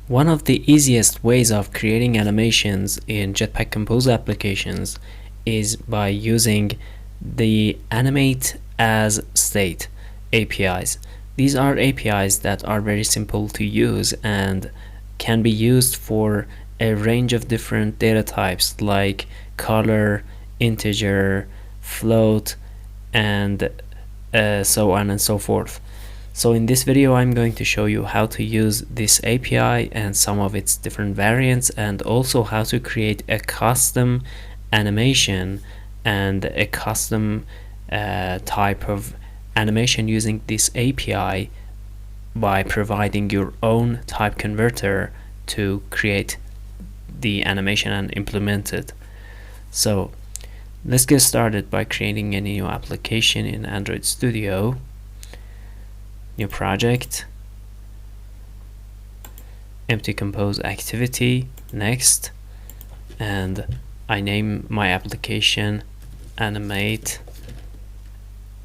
One of the easiest ways of creating animations in Jetpack Compose applications is by using the Animate AsState APIs. These are APIs that are very simple to use and can be used for a range of different data types like color, integer, float, and so on and so forth. So in this video I'm going to show you how to use this API and some of its different variants, and also how to create a custom animation and a custom type of animation using this API by providing your own type converter to create the animation and implement it. So let's get started by creating a new application in Android Studio. New project, empty compose activity, next, and I name my application Animate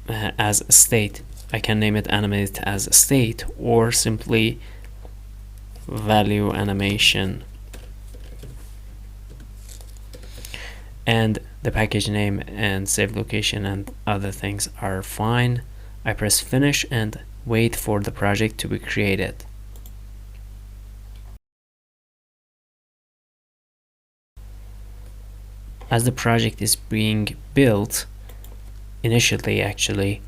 as state. I can name it Animate as state or simply value animation, and the package name and save location and other things are fine. I press finish and wait for the project to be created. As the project is being built, initially actually,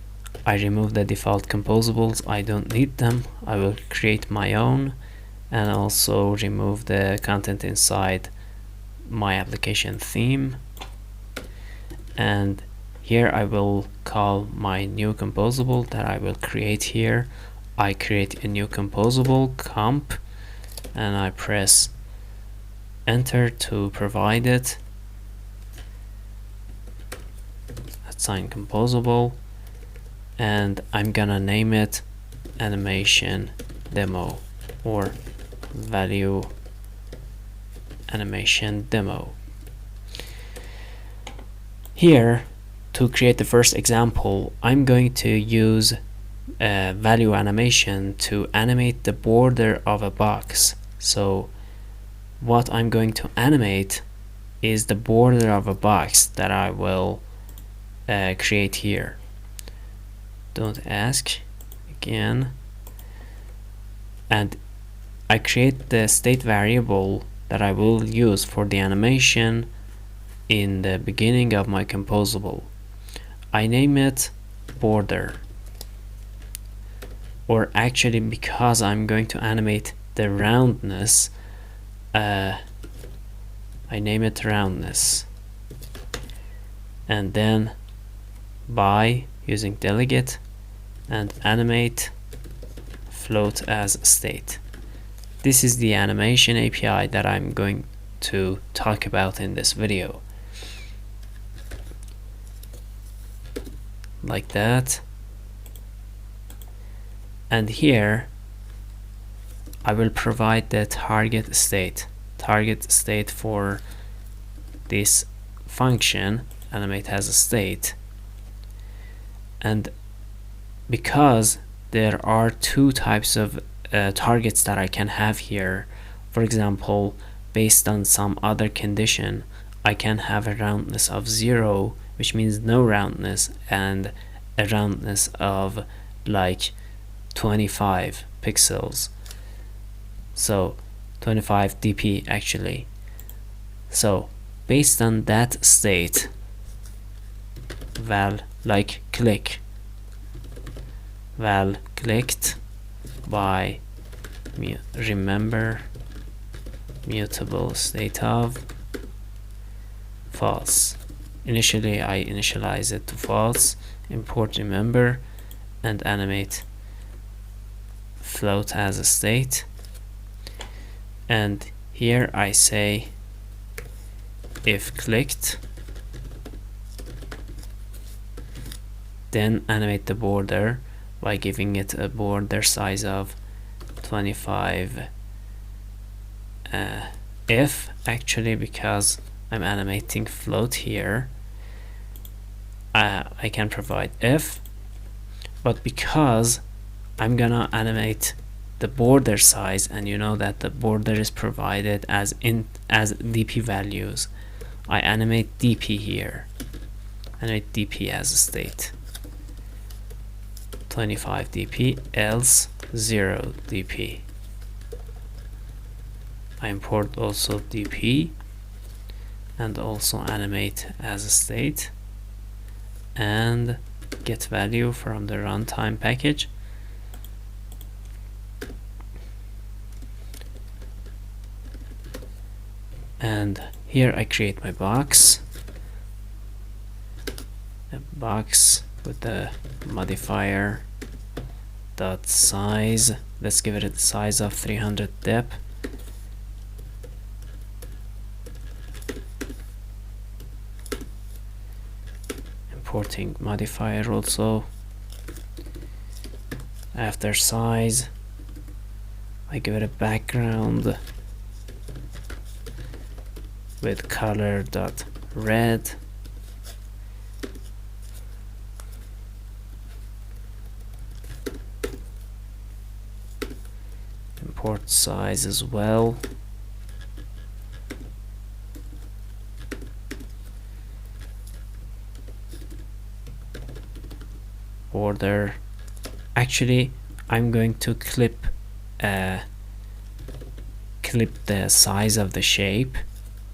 I remove the default composables. I don't need them. I will create my own and also remove the content inside my application theme. And here I will call my new composable that I will create here. I create a new composable comp and I press enter to provide it. Assign composable, and I'm gonna name it animation demo or value animation demo. Here, to create the first example, I'm going to use value animation to animate the border of a box. So what I'm going to animate is the border of a box that I will create here. Don't ask again, and I create the state variable that I will use for the animation in the beginning of my composable. I name it border, or actually, because I'm going to animate the roundness, I name it roundness, and then by using delegate and animate float as state. This is the animation API that I'm going to talk about in this video. Like that. And here I will provide the target state for this function animate has a state. And because there are two types of targets that I can have here, for example, based on some other condition, I can have a roundness of 0, which means no roundness, and a roundness of like 25 pixels, so 25 dp actually. So based on that state, val like click, val clicked by remember mutable state of false. Initially I initialize it to false, import remember, and animate float as a state. And here I say if clicked, then animate the border by giving it a border size of 25 if actually, because I'm animating float here, I can provide if, but because I'm gonna animate the border size, and you know that the border is provided as dp values. I animate dp here, animate dp as a state, 25 dp, else 0 dp. I import also dp and also animate as a state and get value from the runtime package. And here I create my box, a box with the modifier dot size. Let's give it a size of 300 dep. Importing modifier also. After size, I give it a background with color dot red. Import size as well. Border. Actually, I'm going to clip the size of the shape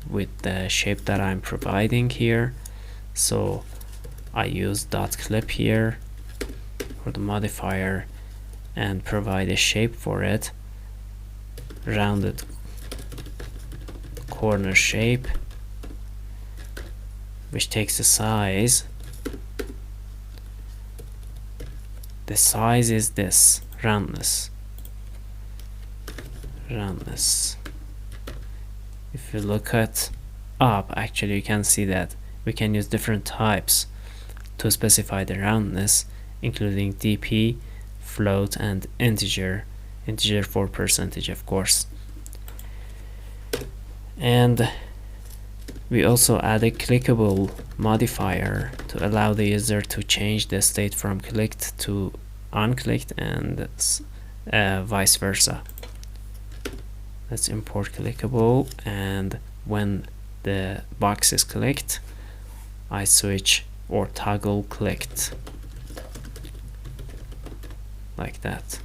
with the shape that I'm providing here. So I use dot clip here for the modifier and provide a shape for it, rounded corner shape, which takes the size. The size is this roundness. If you look at up, actually you can see that we can use different types to specify the roundness, including dp, float, and integer for percentage, of course. And we also add a clickable modifier to allow the user to change the state from clicked to unclicked, and vice versa. Let's import clickable, and when the box is clicked, I switch or toggle clicked, like that.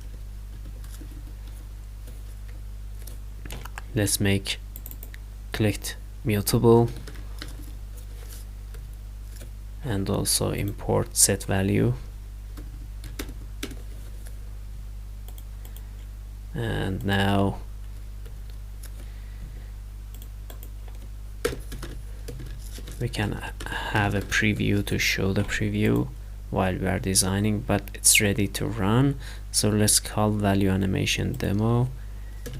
Let's make clicked mutable and also import set value. And now we can have a preview to show the preview while we are designing, but it's ready to run. So let's call value animation demo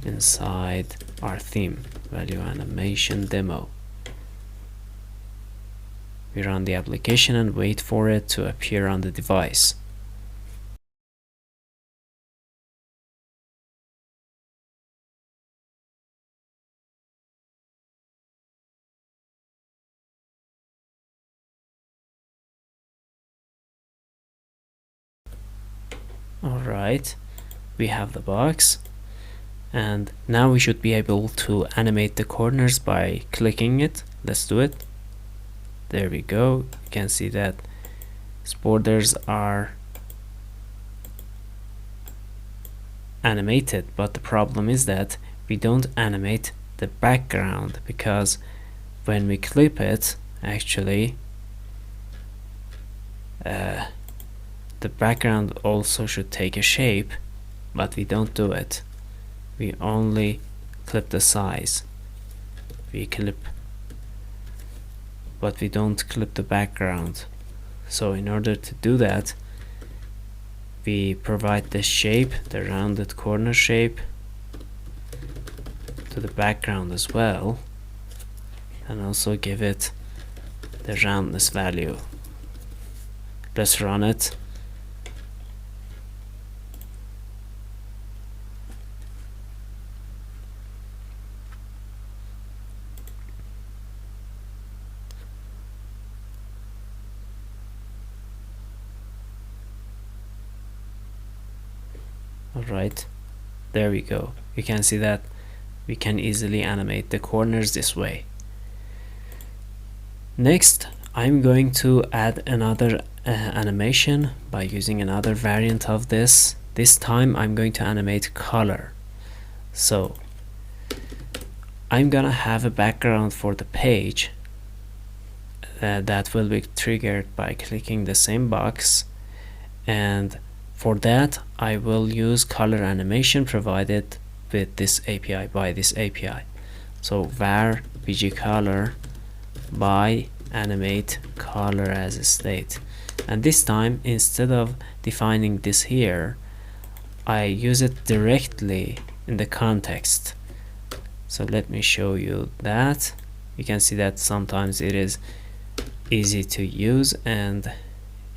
inside our theme, value animation demo. We run the application and wait for it to appear on the device. Alright, we have the box, and now we should be able to animate the corners by clicking it. Let's do it. There we go. You can see that its borders are animated, but the problem is that we don't animate the background, because when we clip it, actually the background also should take a shape, but we don't do it. We only clip the size. We clip, but we don't clip the background. So in order to do that, we provide the shape, the rounded corner shape, to the background as well, and also give it the roundness value. Let's run it. Alright, There we go. You can see that we can easily animate the corners this way. Next, I'm going to add another animation by using another variant of this. This time I'm going to animate color. So I'm gonna have a background for the page that will be triggered by clicking the same box, and for that I will use color animation provided with this API, by this API. So var bgcolor by animate color as a state, and this time instead of defining this here, I use it directly in the context. So let me show you that. You can see that sometimes it is easy to use and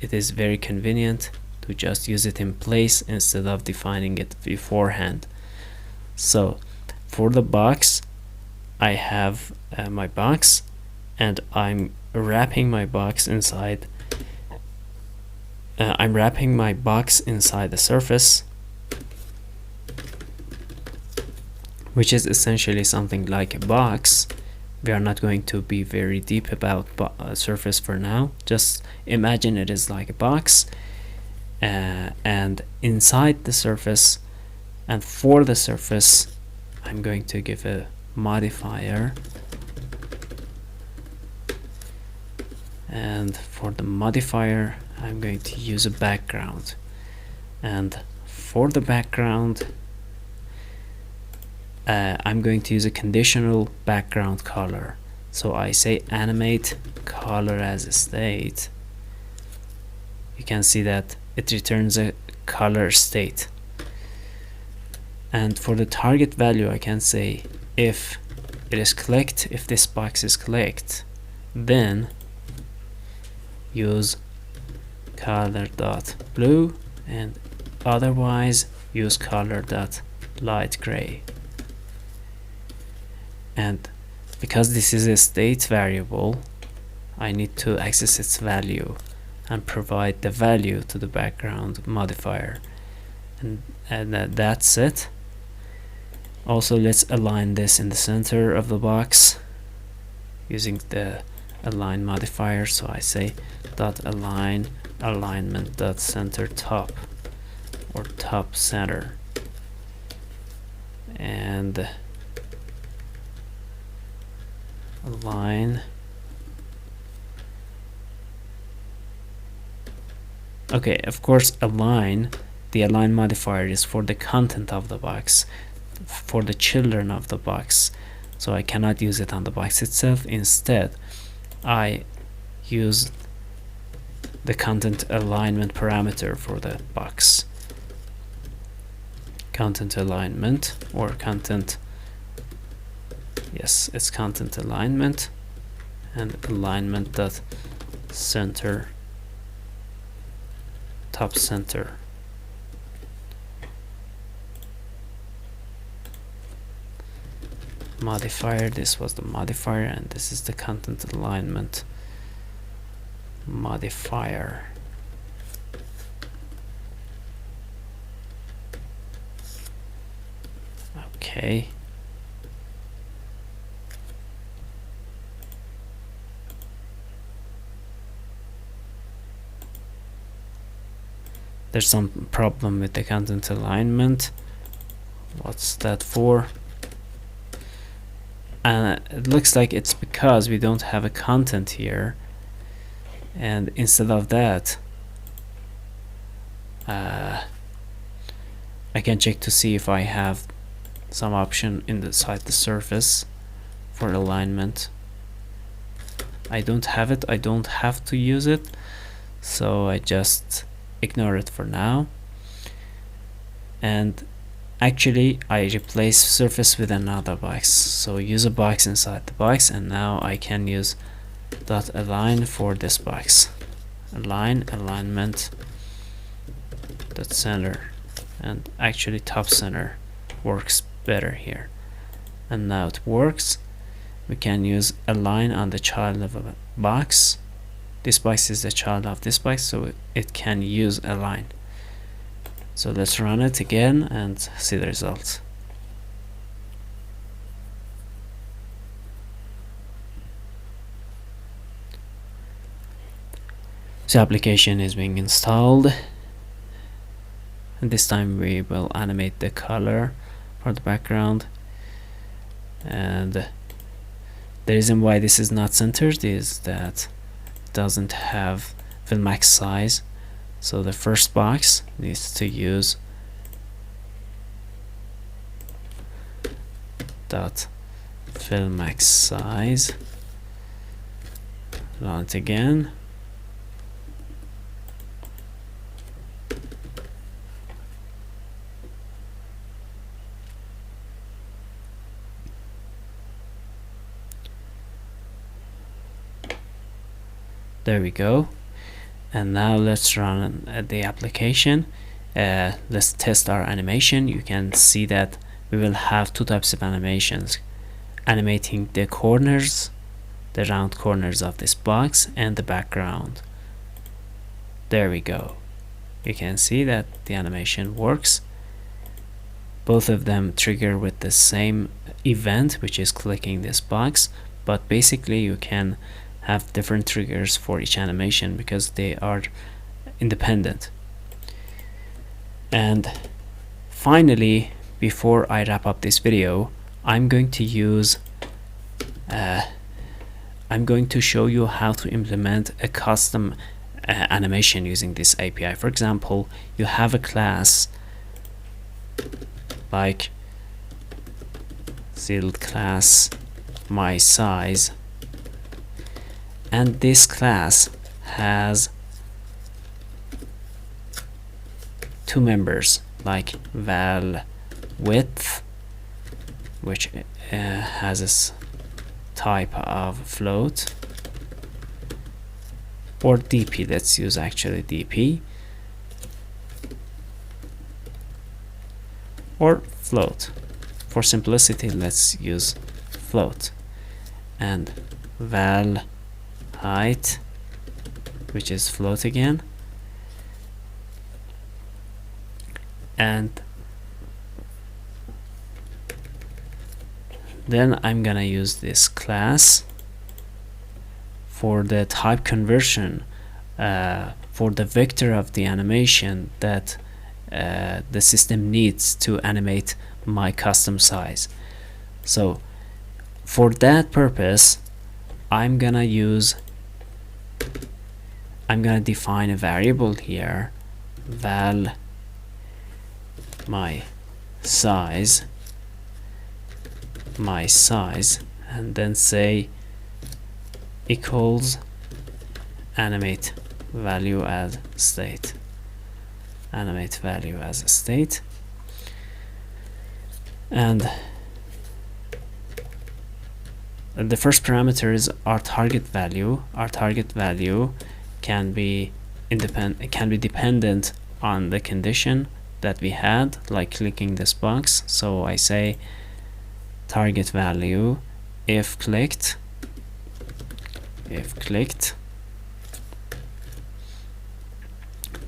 it is very convenient to just use it in place instead of defining it beforehand. So for the box, I have my box, and I'm wrapping my box inside the surface, which is essentially something like a box. We are not going to be very deep about surface for now. Just imagine it is like a box, and inside the surface, and for the surface, I'm going to give a modifier, and for the modifier I'm going to use a background, and for the background I'm going to use a conditional background color. So I say animate color as a state. You can see that it returns a color state. And for the target value, I can say if it is clicked, if this box is clicked, then use color.blue, and otherwise use color.light gray. And because this is a state variable, I need to access its value and provide the value to the background modifier, and that's it. Also, let's align this in the center of the box using the align modifier. So I say dot align alignment dot center top, or top center, and align. Okay, of course, align, the align modifier is for the content of the box, for the children of the box, so I cannot use it on the box itself. Instead, I use the content alignment parameter for the box. Content alignment, or content, yes, it's content alignment, and alignment dot center, top center. Modifier, this was the modifier, and this is the content alignment modifier. Okay. There's some problem with the content alignment. What's that for? And it looks like it's because we don't have a content here, and instead of that I can check to see if I have some option inside the surface for alignment. I don't have it. I don't have to use it, so I just ignore it for now. And actually I replace surface with another box, so use a box inside the box, and now I can use dot align for this box. Align alignment dot center, and actually top center works better here. And now it works. We can use align on the child of a box. This box is the child of this box, so it can use align. So let's run it again and see the results. So application is being installed, and this time we will animate the color for the background. And the reason why this is not centered is that it doesn't have fill max size, so the first box needs to use dot fill max size. Run it again. There we go. And now let's run the application. Let's test our animation. You can see that we will have two types of animations: animating the corners, the round corners of this box, and the background. There we go. You can see that the animation works. Both of them trigger with the same event, which is clicking this box, but basically you can have different triggers for each animation because they are independent. And finally, before I wrap up this video, I'm going to show you how to implement a custom animation using this API. For example, you have a class like sealed class my size, and this class has two members like val width, which has this type of float, or dp. Let's use actually dp, or float. For simplicity, let's use float. And val height, which is float again, and then I'm gonna use this class for the type conversion for the vector of the animation that the system needs to animate my custom size. So for that purpose, I'm gonna define a variable here, val my size, and then say equals animate value as state, animate value as a state. And the first parameter is our target value. Our target value can be dependent on the condition that we had, like clicking this box. So I say target value if clicked,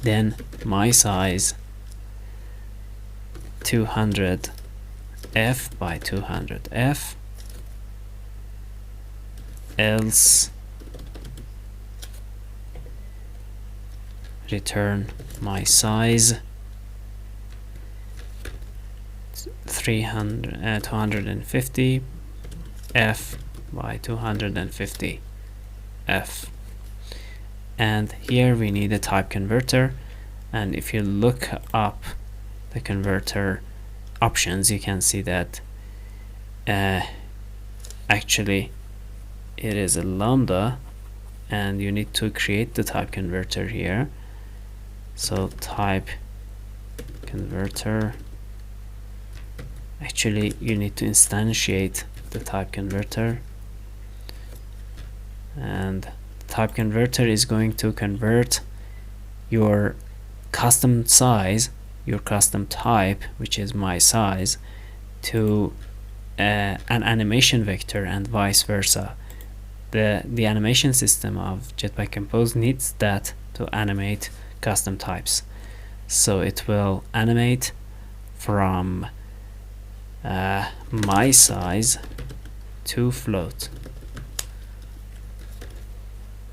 then my size 200 f by 200 f, else return my size 250 f by 250 f. And here we need a type converter, and if you look up the converter options, you can see that actually it is a lambda, and you need to create the type converter here. So type converter, actually you need to instantiate the type converter, and type converter is going to convert your custom size, your custom type, which is my size, to an animation vector, and vice versa. The animation system of Jetpack Compose needs that to animate custom types. So it will animate from my size to float,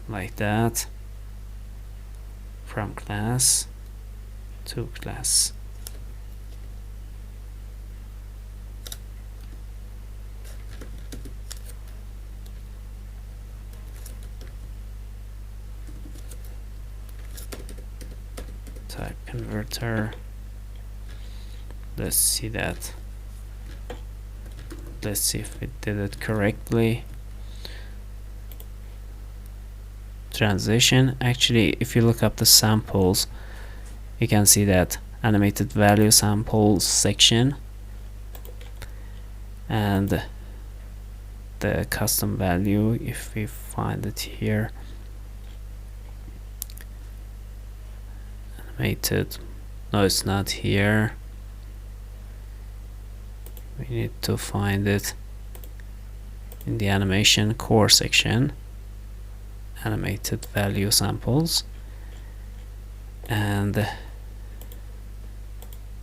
like that, from class to class. Type converter. Let's see that. Let's see if it did it correctly. Transition. Actually, if you look up the samples, you can see that animated value samples section and the custom value, if we find it here, animated, no, it's not here. We need to find it in the animation core section, animated value samples, and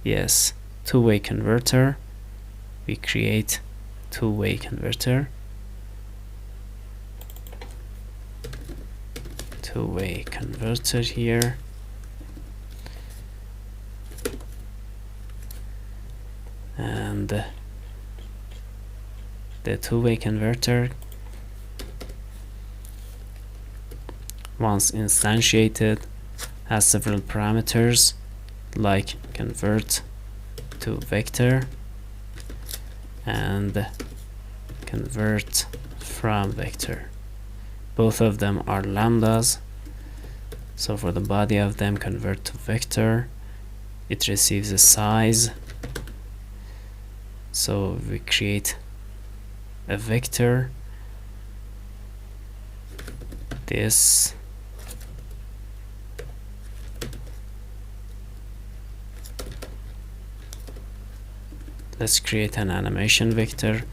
yes, two-way converter. We create two-way converter, two-way converter here, and the two-way converter, once instantiated, has several parameters like convert to vector and convert from vector. Both of them are lambdas. So for the body of them, convert to vector, it receives a size. So we create a vector, this, let's create an animation vector,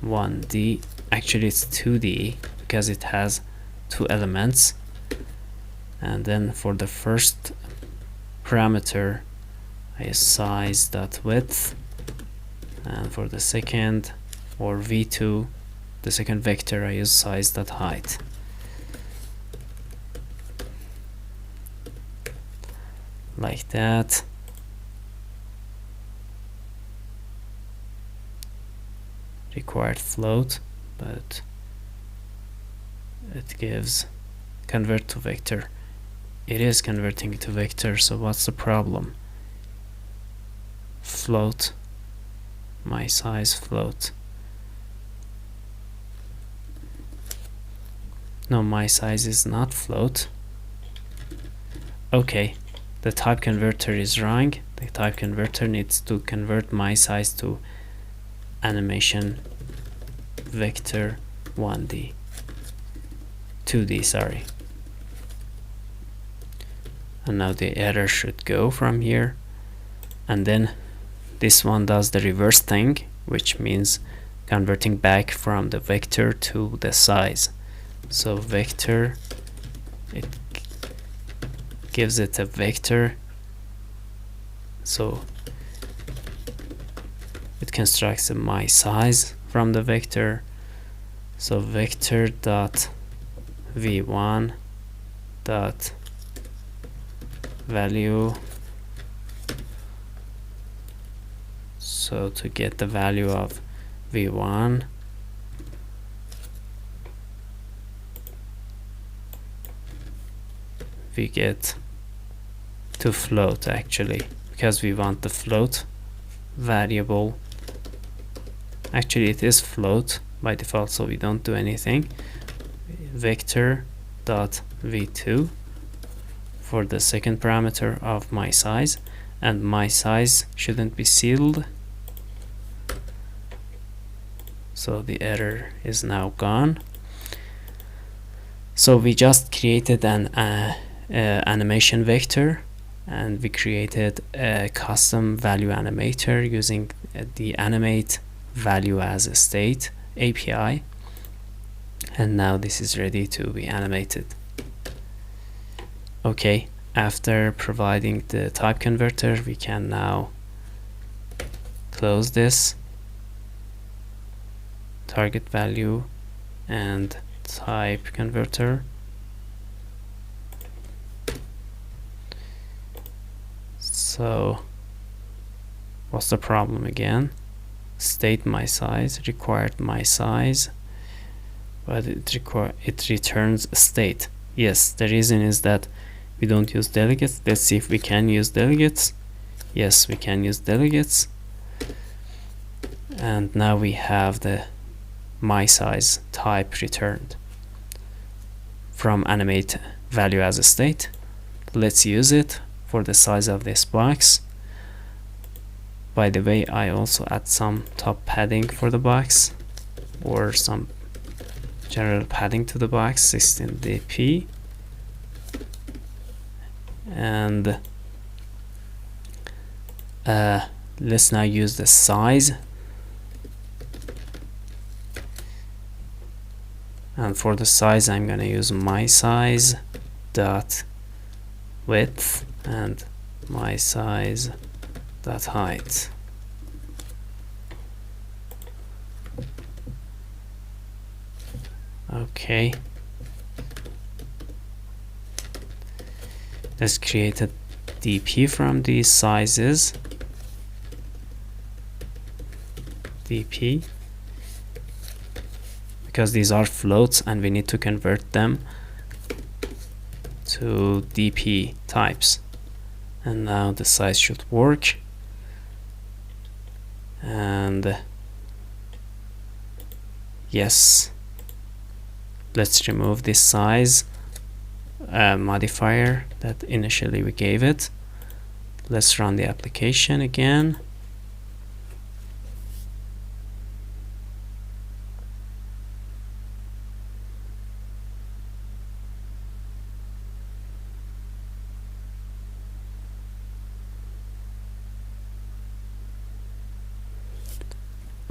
1D. Actually it's 2D because it has two elements. And then for the first parameter I use size.width, and for the second, or v2, the second vector, I use size.height. Like that. Required float, but it gives convert to vector. It is converting to vector, so what's the problem? Float, my size float. No, my size is not float. Okay, the type converter is wrong. The type converter needs to convert my size to animation vector 1D, 2D, sorry. And now the error should go from here, and then this one does the reverse thing, which means converting back from the vector to the size. So vector, it gives it a vector, so it constructs a my size from the vector. So vector dot v1 dot value. So to get the value of v1, we get to float, actually, because we want the float variable. Actually it is float by default, so we don't do anything. Vector dot v2 for the second parameter of my size, and my size shouldn't be sealed, so the error is now gone. So we just created an animation vector, and we created a custom value animator using the Animate value as a state API, and now this is ready to be animated. Okay, after providing the type converter, we can now close this target value and type converter. So what's the problem again? State my size, required my size, but it returns state. Yes, the reason is that we don't use delegates. Let's see if we can use delegates. Yes, we can use delegates. And now we have the my size type returned from animate value as a state. Let's use it for the size of this box. By the way, I also add some top padding for the box, or some general padding to the box, 16 dp. And let's now use the size. And for the size, I'm gonna use my size dot width and my size dot height. Okay, let's create a dp from these sizes. dp, because these are floats and we need to convert them to dp types. And now the size should work. And yes, let's remove this size modifier that initially we gave it. Let's run the application again.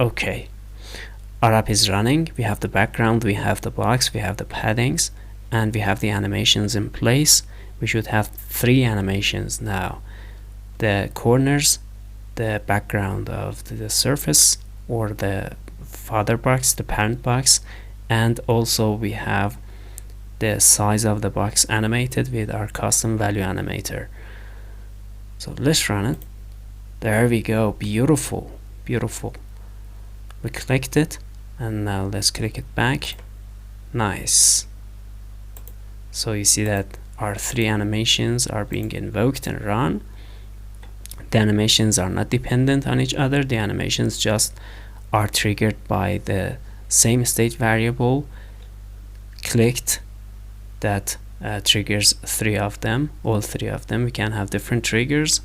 Okay, our app is running. We have the background, we have the box, we have the paddings, and we have the animations in place. We should have 3 animations now: the corners, the background of the surface or the father box, the parent box, and also we have the size of the box animated with our custom value animator. So let's run it. There we go. Beautiful, beautiful. We clicked it, and now let's click it back. Nice. So you see that our 3 animations are being invoked and run. The animations are not dependent on each other. The animations just are triggered by the same state variable clicked that triggers 3 of them, all 3 of them. We can have different triggers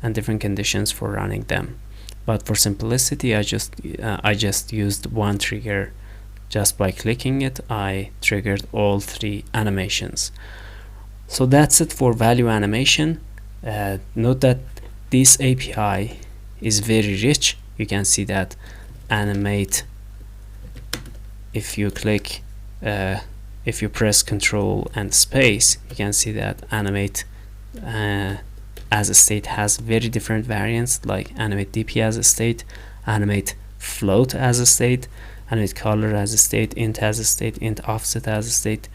and different conditions for running them. But for simplicity, I just used one trigger. Just by clicking it, I triggered all 3 animations. So that's it for value animation. Note that this API is very rich. You can see that Animate, if you click, if you press Control and space, you can see that Animate as a state has very different variants, like Animate DP as a state, Animate float as a state, Animate color as a state, int as a state, int offset as a state,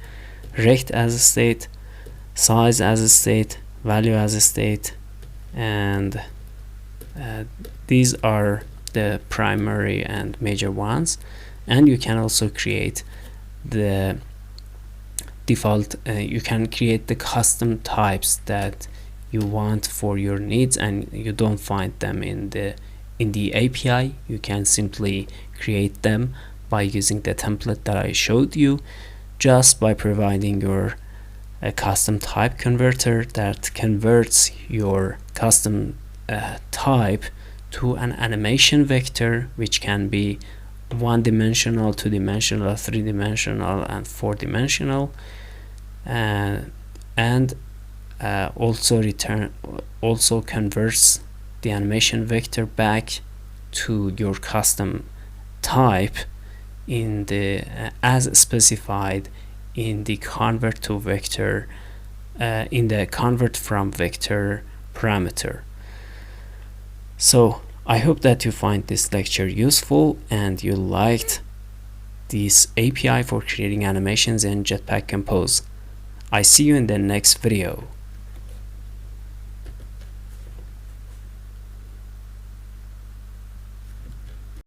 rect as a state, size as a state, value as a state, and these are the primary and major ones. And you can also create the default, you can create the custom types that you want for your needs, and you don't find them in the API. You can simply create them by using the template that I showed you, just by providing your custom type converter that converts your custom type to an animation vector, which can be 1-dimensional, 2-dimensional, 3-dimensional, and 4-dimensional, and also converts the animation vector back to your custom type in the as specified in the convert to vector in the convert from vector parameter. So I hope that you find this lecture useful and you liked this API for creating animations in Jetpack Compose. I see you in the next video.